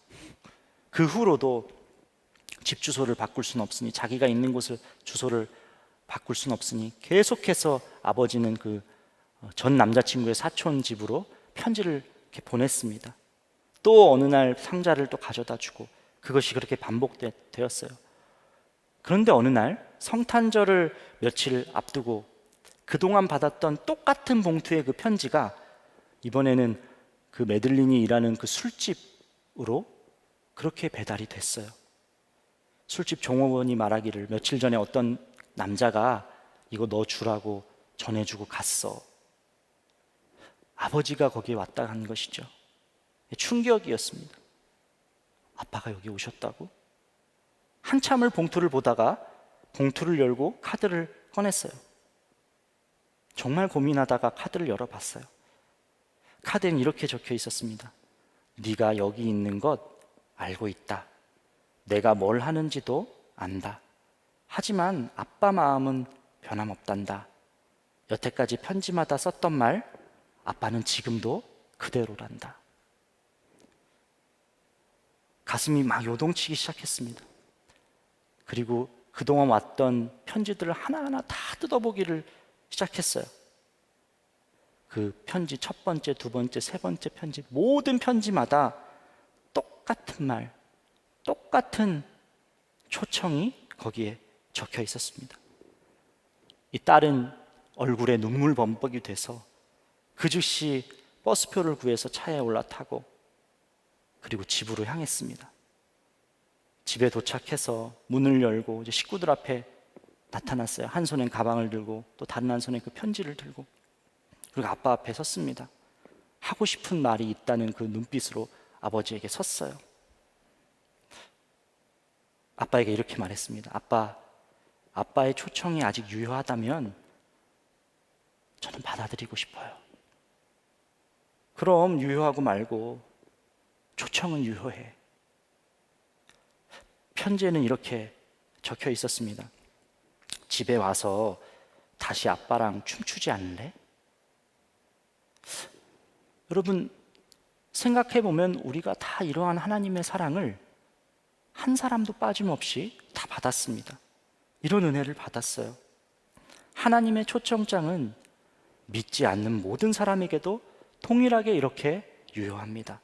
Speaker 3: 그 후로도 집 주소를 바꿀 수는 없으니, 자기가 있는 곳을 주소를 바꿀 수는 없으니 계속해서 아버지는 그 전 남자친구의 사촌 집으로 편지를 이렇게 보냈습니다. 또 어느 날 상자를 또 가져다 주고, 그것이 그렇게 반복되었어요. 그런데 어느 날 성탄절을 며칠 앞두고 그동안 받았던 똑같은 봉투의 그 편지가 이번에는 그 메들린이 일하는 그 술집으로 그렇게 배달이 됐어요. 술집 종업원이 말하기를 며칠 전에 어떤 남자가 이거 너 주라고 전해주고 갔어. 아버지가 거기에 왔다 간 것이죠. 충격이었습니다. 아빠가 여기 오셨다고? 한참을 봉투를 보다가 봉투를 열고 카드를 꺼냈어요. 정말 고민하다가 카드를 열어봤어요. 카드엔 이렇게 적혀 있었습니다. 네가 여기 있는 것 알고 있다. 내가 뭘 하는지도 안다. 하지만 아빠 마음은 변함없단다. 여태까지 편지마다 썼던 말 아빠는 지금도 그대로란다. 가슴이 막 요동치기 시작했습니다. 그리고 그동안 왔던 편지들을 하나하나 다 뜯어보기를 시작했어요. 그 편지 첫 번째, 두 번째, 세 번째 편지, 모든 편지마다 똑같은 말, 똑같은 초청이 거기에 적혀 있었습니다. 이 딸은 얼굴에 눈물 범벅이 돼서 그 즉시 버스표를 구해서 차에 올라타고 그리고 집으로 향했습니다. 집에 도착해서 문을 열고 이제 식구들 앞에 나타났어요. 한 손엔 가방을 들고 또 다른 한 손에 그 편지를 들고, 그리고 아빠 앞에 섰습니다. 하고 싶은 말이 있다는 그 눈빛으로 아버지에게 섰어요. 아빠에게 이렇게 말했습니다. 아빠의 초청이 아직 유효하다면 저는 받아들이고 싶어요. 그럼 유효하고 말고 초청은 유효해. 편지에는 이렇게 적혀 있었습니다. 집에 와서 다시 아빠랑 춤추지 않을래? 여러분, 생각해 보면 우리가 다 이러한 하나님의 사랑을 한 사람도 빠짐없이 다 받았습니다. 이런 은혜를 받았어요. 하나님의 초청장은 믿지 않는 모든 사람에게도 동일하게 이렇게 유효합니다.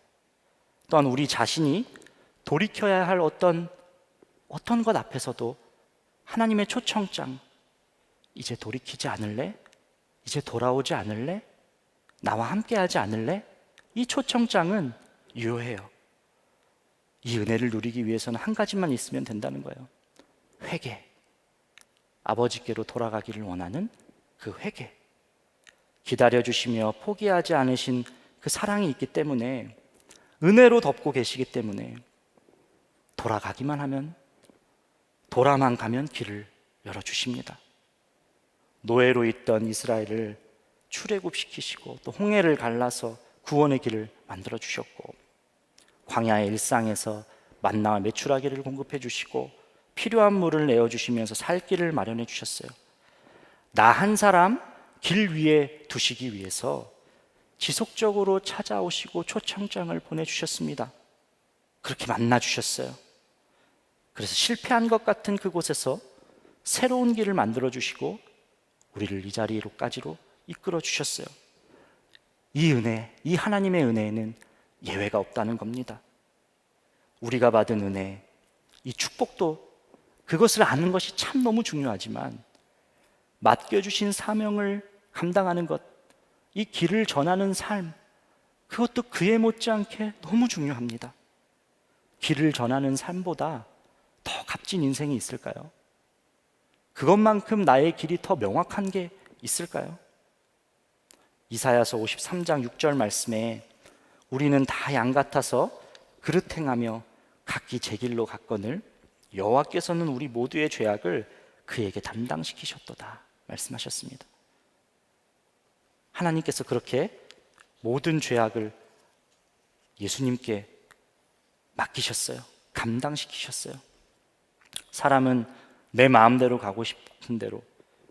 Speaker 3: 또한 우리 자신이 돌이켜야 할 어떤 것 앞에서도 하나님의 초청장, 이제 돌이키지 않을래? 이제 돌아오지 않을래? 나와 함께하지 않을래? 이 초청장은 유효해요. 이 은혜를 누리기 위해서는 한 가지만 있으면 된다는 거예요. 회개. 아버지께로 돌아가기를 원하는 그 회개. 기다려주시며 포기하지 않으신 그 사랑이 있기 때문에, 은혜로 덮고 계시기 때문에 돌아가기만 하면, 돌아만 가면 길을 열어주십니다. 노예로 있던 이스라엘을 출애굽시키시고 또 홍해를 갈라서 구원의 길을 만들어주셨고, 광야의 일상에서 만나와 메추라기를 공급해 주시고 필요한 물을 내어주시면서 살 길을 마련해 주셨어요. 나 한 사람 길 위에 두시기 위해서 지속적으로 찾아오시고 초청장을 보내주셨습니다. 그렇게 만나주셨어요. 그래서 실패한 것 같은 그곳에서 새로운 길을 만들어주시고 우리를 이 자리로까지로 이끌어주셨어요. 이 은혜, 이 하나님의 은혜에는 예외가 없다는 겁니다. 우리가 받은 은혜, 이 축복도 그것을 아는 것이 참 너무 중요하지만, 맡겨주신 사명을 감당하는 것, 이 길을 전하는 삶, 그것도 그에 못지않게 너무 중요합니다. 길을 전하는 삶보다 더 값진 인생이 있을까요? 그것만큼 나의 길이 더 명확한 게 있을까요? 이사야서 53장 6절 말씀에 우리는 다 양 같아서 그릇 행하며 각기 제 길로 갔거늘 여호와께서는 우리 모두의 죄악을 그에게 담당시키셨도다 말씀하셨습니다. 하나님께서 그렇게 모든 죄악을 예수님께 맡기셨어요. 감당시키셨어요. 사람은 내 마음대로 가고 싶은 대로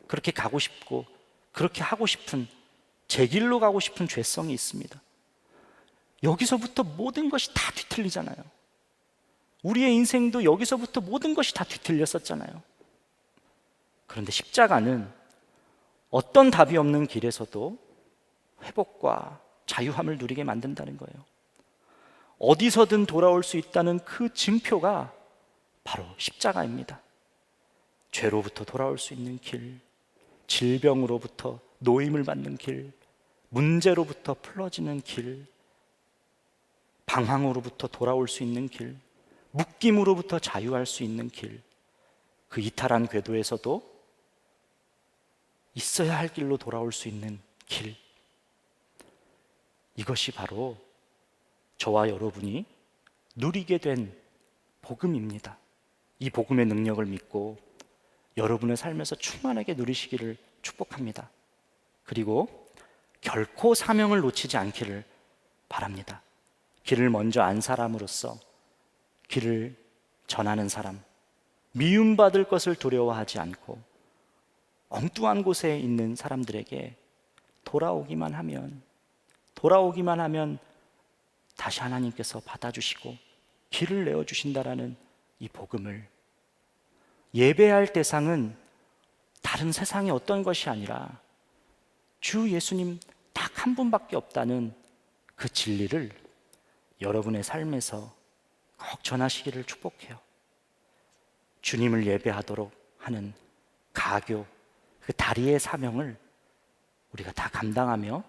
Speaker 3: 그렇게 가고 싶고 그렇게 하고 싶은, 제 길로 가고 싶은 죄성이 있습니다. 여기서부터 모든 것이 다 뒤틀리잖아요. 우리의 인생도 여기서부터 모든 것이 다 뒤틀렸었잖아요. 그런데 십자가는 어떤 답이 없는 길에서도 회복과 자유함을 누리게 만든다는 거예요. 어디서든 돌아올 수 있다는 그 증표가 바로 십자가입니다. 죄로부터 돌아올 수 있는 길, 질병으로부터 노임을 받는 길, 문제로부터 풀어지는 길, 방황으로부터 돌아올 수 있는 길, 묶임으로부터 자유할 수 있는 길, 그 이탈한 궤도에서도 있어야 할 길로 돌아올 수 있는 길, 이것이 바로 저와 여러분이 누리게 된 복음입니다. 이 복음의 능력을 믿고 여러분의 삶에서 충만하게 누리시기를 축복합니다. 그리고 결코 사명을 놓치지 않기를 바랍니다. 길을 먼저 안 사람으로서, 길을 전하는 사람, 미움받을 것을 두려워하지 않고 엉뚱한 곳에 있는 사람들에게 돌아오기만 하면 돌아오기만 하면 다시 하나님께서 받아주시고 길을 내어주신다라는 이 복음을, 예배할 대상은 다른 세상의 어떤 것이 아니라 주 예수님 딱 한 분밖에 없다는 그 진리를 여러분의 삶에서 꼭 전하시기를 축복해요. 주님을 예배하도록 하는 가교, 그 다리의 사명을 우리가 다 감당하며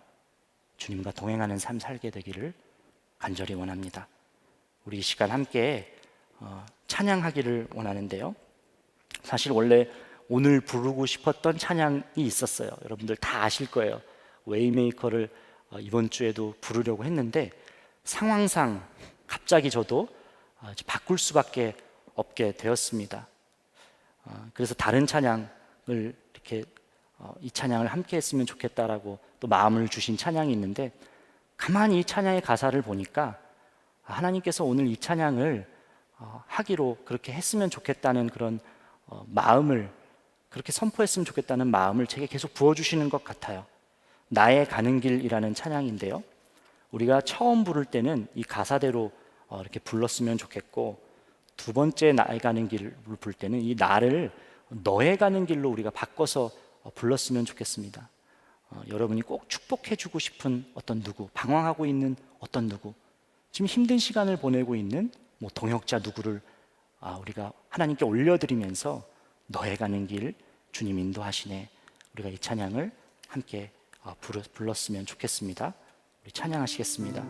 Speaker 3: 주님과 동행하는 삶 살게 되기를 간절히 원합니다. 우리 이 시간 함께 찬양하기를 원하는데요. 사실 원래 오늘 부르고 싶었던 찬양이 있었어요. 여러분들 다 아실 거예요. 웨이메이커를 이번 주에도 부르려고 했는데 상황상 갑자기 저도 바꿀 수밖에 없게 되었습니다. 그래서 다른 찬양을 이렇게 이 찬양을 함께 했으면 좋겠다라고 또 마음을 주신 찬양이 있는데, 가만히 이 찬양의 가사를 보니까 하나님께서 오늘 이 찬양을 하기로 그렇게 했으면 좋겠다는 그런 마음을, 그렇게 선포했으면 좋겠다는 마음을 제게 계속 부어주시는 것 같아요. 나의 가는 길이라는 찬양인데요, 우리가 처음 부를 때는 이 가사대로 이렇게 불렀으면 좋겠고, 두 번째 나의 가는 길을 부를 때는 이 나를 너의 가는 길로 우리가 바꿔서 불렀으면 좋겠습니다. 여러분이 꼭 축복해주고 싶은 어떤 누구, 방황하고 있는 어떤 누구, 지금 힘든 시간을 보내고 있는 동역자 누구를 우리가 하나님께 올려드리면서 너의 가는 길 주님 인도하시네, 우리가 이 찬양을 함께 불렀으면 좋겠습니다. 우리 찬양하시겠습니다.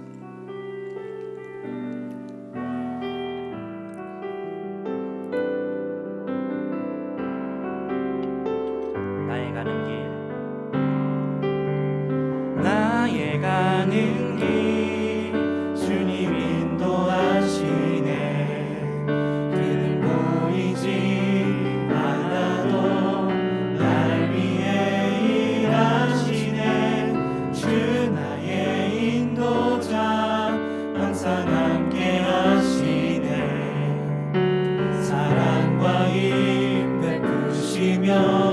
Speaker 3: 나의 가는 길, 나의 가는 길 주님 인도하시네. 그는 보이지 않아도 날 위해 일하시네. 주 나의 인도자 항상 함께 하시네. 사랑과 힘 베푸시며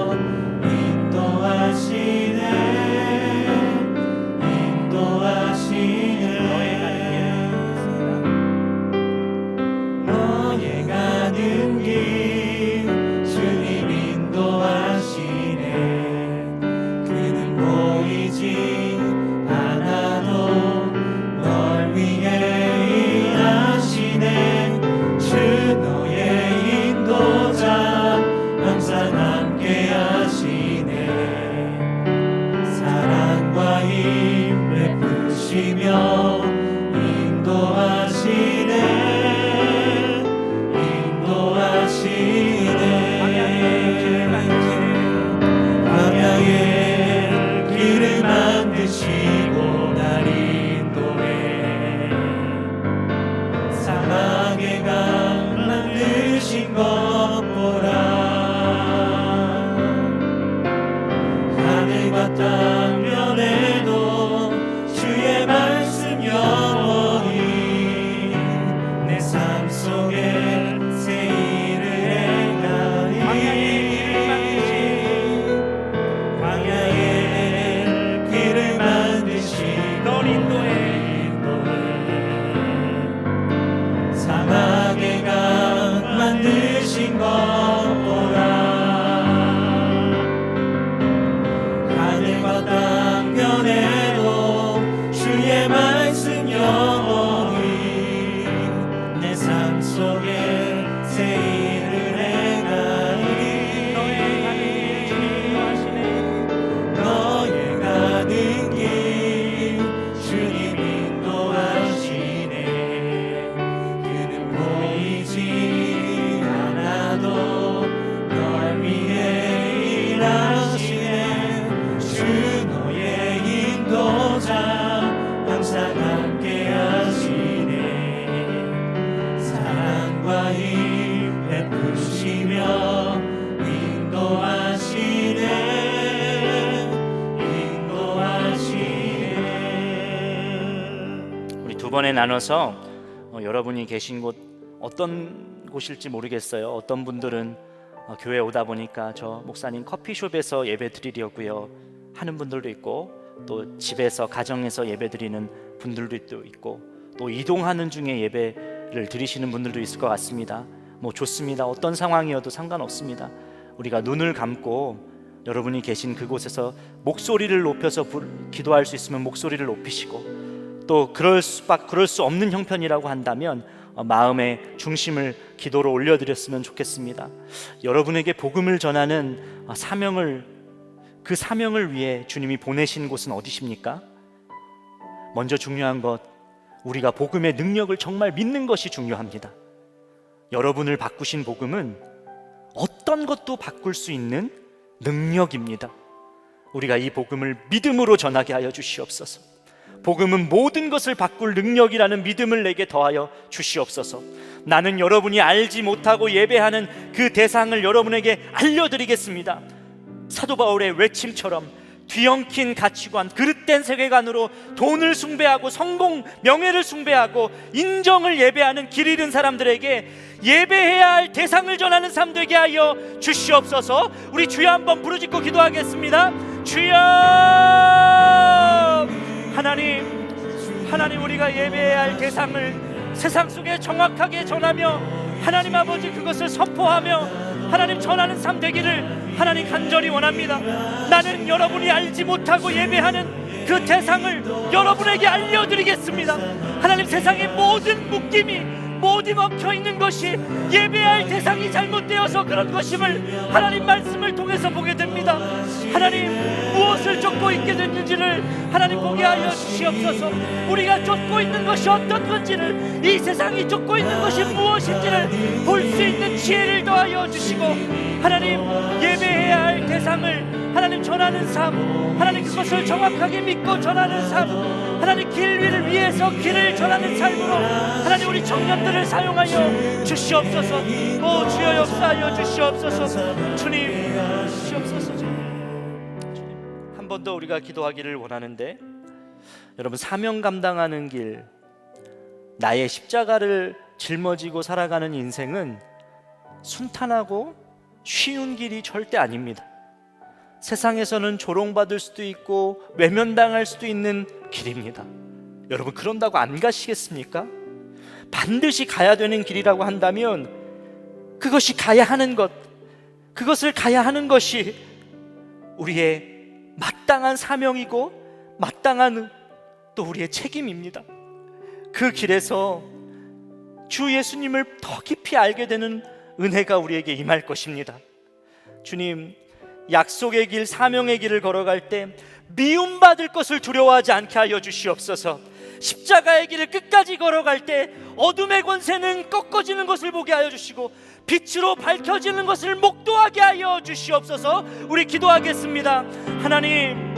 Speaker 3: 두 번에 나눠서 여러분이 계신 곳 어떤 곳일지 모르겠어요. 어떤 분들은 교회 오다 보니까 저 목사님 커피숍에서 예배 드리려고요 하는 분들도 있고, 또 집에서 가정에서 예배드리는 분들도 있고 또 이동하는 중에 예배를 드리시는 분들도 있을 것 같습니다. 뭐 좋습니다. 어떤 상황이어도 상관없습니다. 우리가 눈을 감고 여러분이 계신 그곳에서 목소리를 높여서 기도할 수 있으면 목소리를 높이시고, 또 그럴 수 없는 형편이라고 한다면 마음의 중심을 기도로 올려드렸으면 좋겠습니다. 여러분에게 복음을 전하는 그 사명을 위해 주님이 보내신 곳은 어디십니까? 먼저 중요한 것, 우리가 복음의 능력을 정말 믿는 것이 중요합니다. 여러분을 바꾸신 복음은 어떤 것도 바꿀 수 있는 능력입니다. 우리가 이 복음을 믿음으로 전하게 하여 주시옵소서. 복음은 모든 것을 바꿀 능력이라는 믿음을 내게 더하여 주시옵소서. 나는 여러분이 알지 못하고 예배하는 그 대상을 여러분에게 알려드리겠습니다. 사도 바울의 외침처럼 뒤엉킨 가치관, 그릇된 세계관으로 돈을 숭배하고 성공, 명예를 숭배하고 인정을 예배하는 길 잃은 사람들에게 예배해야 할 대상을 전하는 삶 되게 하여 주시옵소서. 우리 주여 한번 부르짖고 기도하겠습니다. 주여, 하나님, 우리가 예배해야 할 대상을 세상 속에 정확하게 전하며 하나님 아버지 그것을 선포하며 하나님 전하는 삶 되기를 하나님 간절히 원합니다. 나는 여러분이 알지 못하고 예배하는 그 대상을 여러분에게 알려드리겠습니다. 하나님, 세상의 모든 묶임이, 모든 엉켜있는 것이 예배할 대상이 잘못되어서 그런 것임을 하나님 말씀을 통해서 보게 됩니다. 하나님, 무엇을 쫓고 있게 됐는지를 하나님 보게 하여 주시옵소서. 우리가 쫓고 있는 것이 어떤 건지를, 이 세상이 쫓고 있는 것이 무엇인지를 볼 수 있는 지혜를 더하여 주시고, 하나님, 예배해야 할 대상을 하나님 전하는 삶, 하나님 그것을 정확하게 믿고 전하는 삶, 하나님 길 위를 위해서 길을 전하는 삶으로 하나님 우리 청년들을 사용하여 주시옵소서. 오 주여 역사하여 주시옵소서. 주님 주시옵소서. 한 번 더 우리가 기도하기를 원하는데, 여러분, 사명 감당하는 길, 나의 십자가를 짊어지고 살아가는 인생은 순탄하고 쉬운 길이 절대 아닙니다. 세상에서는 조롱받을 수도 있고 외면당할 수도 있는 길입니다. 여러분, 그런다고 안 가시겠습니까? 반드시 가야 되는 길이라고 한다면 그것이 가야 하는 것, 그것을 가야 하는 것이 우리의 마땅한 사명이고 마땅한 또 우리의 책임입니다. 그 길에서 주 예수님을 더 깊이 알게 되는 은혜가 우리에게 임할 것입니다. 주님, 약속의 길, 사명의 길을 걸어갈 때 미움받을 것을 두려워하지 않게 하여 주시옵소서. 십자가의 길을 끝까지 걸어갈 때 어둠의 권세는 꺾어지는 것을 보게 하여 주시고 빛으로 밝혀지는 것을 목도하게 하여 주시옵소서. 우리 기도하겠습니다. 하나님,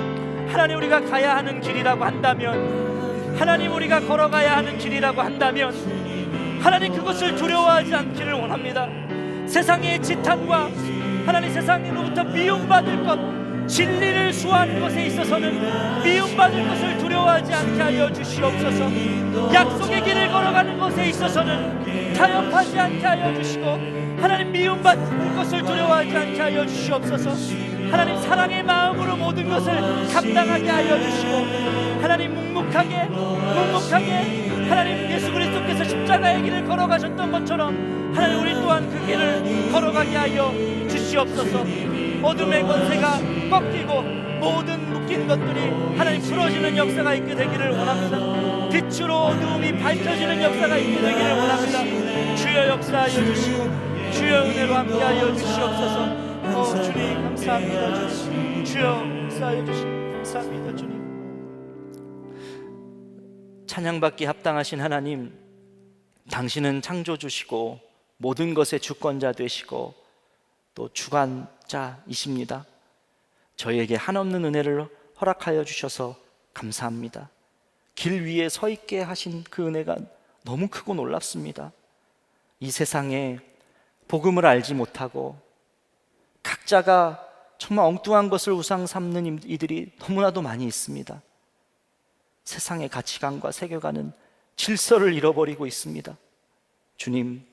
Speaker 3: 우리가 가야 하는 길이라고 한다면, 하나님, 우리가 걸어가야 하는 길이라고 한다면 하나님 그것을 두려워하지 않기를 원합니다. 세상의 지탄과 하나님 세상으로부터 미움받을 것, 진리를 수호하는 것에 있어서는 미움받을 것을 두려워하지 않게 하여 주시옵소서. 약속의 길을 걸어가는 것에 있어서는 타협하지 않게 하여 주시고, 하나님 미움받을 것을 두려워하지 않게 하여 주시옵소서. 하나님 사랑의 마음으로 모든 것을 감당하게 하여 주시고, 하나님 묵묵하게 하나님 예수 그리스도께서 십자가의 길을 걸어가셨던 것처럼 하나님 우리 또한 그 길을 걸어가게 하여 주시옵소서. 어둠의 권세가 꺾이고 모든 묶인 것들이 하나님 풀어지는 역사가 있게 되기를 원합니다. 빛으로 어둠이 밝혀지는 역사가 있게 되기를 원합니다. 주여 역사하여 주시고 주여 은혜로 함께하여 주시옵소서. 주님 감사합니다. 주여 역사하여 주시고 감사합니다. 주님, 찬양받기 합당하신 하나님, 당신은 창조주시고 모든 것의 주권자 되시고 또 주관자이십니다. 저희에게 한없는 은혜를 허락하여 주셔서 감사합니다. 길 위에 서 있게 하신 그 은혜가 너무 크고 놀랍습니다. 이 세상에 복음을 알지 못하고 각자가 정말 엉뚱한 것을 우상 삼는 이들이 너무나도 많이 있습니다. 세상의 가치관과 세계관은 질서를 잃어버리고 있습니다. 주님,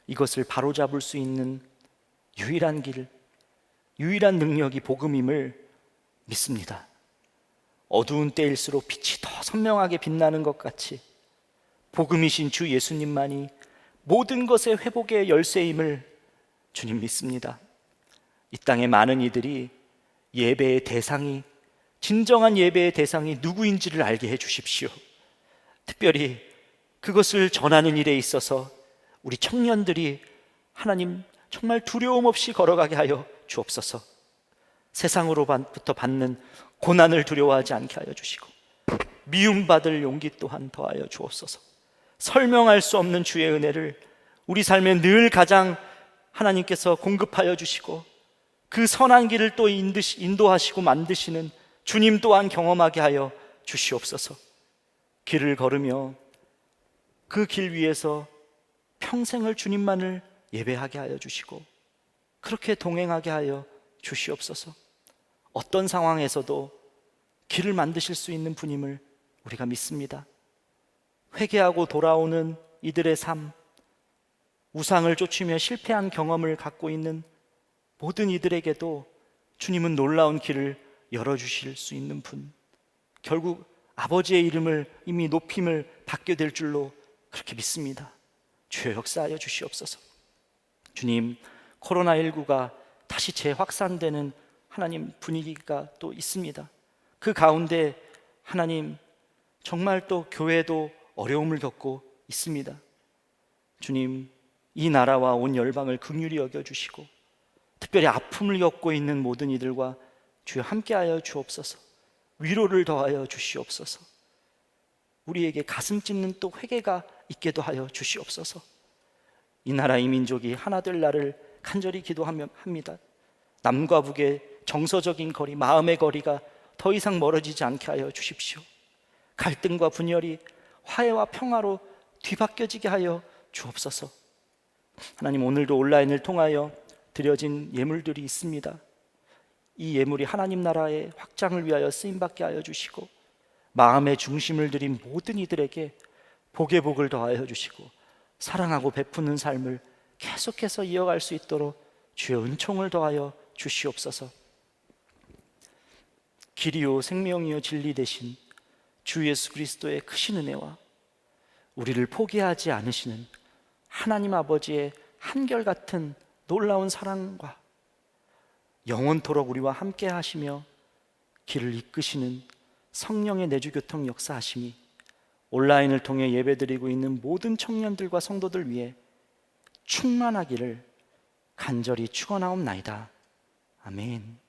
Speaker 3: 이것을 바로잡을 수 있는 유일한 길, 유일한 능력이 복음임을 믿습니다. 어두운 때일수록 빛이 더 선명하게 빛나는 것 같이 복음이신 주 예수님만이 모든 것의 회복의 열쇠임을 주님 믿습니다. 이 땅의 많은 이들이 예배의 대상이, 진정한 예배의 대상이 누구인지를 알게 해 주십시오. 특별히 그것을 전하는 일에 있어서 우리 청년들이 하나님 정말 두려움 없이 걸어가게 하여 주옵소서. 세상으로부터 받는 고난을 두려워하지 않게 하여 주시고 미움받을 용기 또한 더하여 주옵소서. 설명할 수 없는 주의 은혜를 우리 삶에 늘 가장 하나님께서 공급하여 주시고 그 선한 길을 또 인도하시고 만드시는 주님 또한 경험하게 하여 주시옵소서. 길을 걸으며 그 길 위에서 평생을 주님만을 예배하게 하여 주시고 그렇게 동행하게 하여 주시옵소서. 어떤 상황에서도 길을 만드실 수 있는 분임을 우리가 믿습니다. 회개하고 돌아오는 이들의 삶, 우상을 쫓으며 실패한 경험을 갖고 있는 모든 이들에게도 주님은 놀라운 길을 열어주실 수 있는 분, 결국 아버지의 이름을 이미 높임을 받게 될 줄로 그렇게 믿습니다. 주여 역사하여 주시옵소서. 주님, 코로나19가 다시 재확산되는 하나님 분위기가 또 있습니다. 그 가운데 하나님 정말 또 교회도 어려움을 겪고 있습니다. 주님, 이 나라와 온 열방을 긍휼히 여겨주시고 특별히 아픔을 겪고 있는 모든 이들과 주여 함께하여 주옵소서. 위로를 더하여 주시옵소서. 우리에게 가슴 찢는 또 회개가 있게도 하여 주시옵소서. 이 나라 이 민족이 하나 될 날을 간절히 기도합니다. 남과 북의 정서적인 거리, 마음의 거리가 더 이상 멀어지지 않게 하여 주십시오. 갈등과 분열이 화해와 평화로 뒤바뀌어지게 하여 주옵소서. 하나님, 오늘도 온라인을 통하여 드려진 예물들이 있습니다. 이 예물이 하나님 나라의 확장을 위하여 쓰임받게 하여 주시고 마음의 중심을 들인 모든 이들에게 복의 복을 더하여 주시고 사랑하고 베푸는 삶을 계속해서 이어갈 수 있도록 주여 은총을 더하여 주시옵소서. 길이요 생명이요 진리 되신 주 예수 그리스도의 크신 은혜와 우리를 포기하지 않으시는 하나님 아버지의 한결같은 놀라운 사랑과 영원토록 우리와 함께 하시며 길을 이끄시는 성령의 내주교통 역사하심이 온라인을 통해 예배드리고 있는 모든 청년들과 성도들 위해 충만하기를 간절히 축원하옵나이다. 아멘.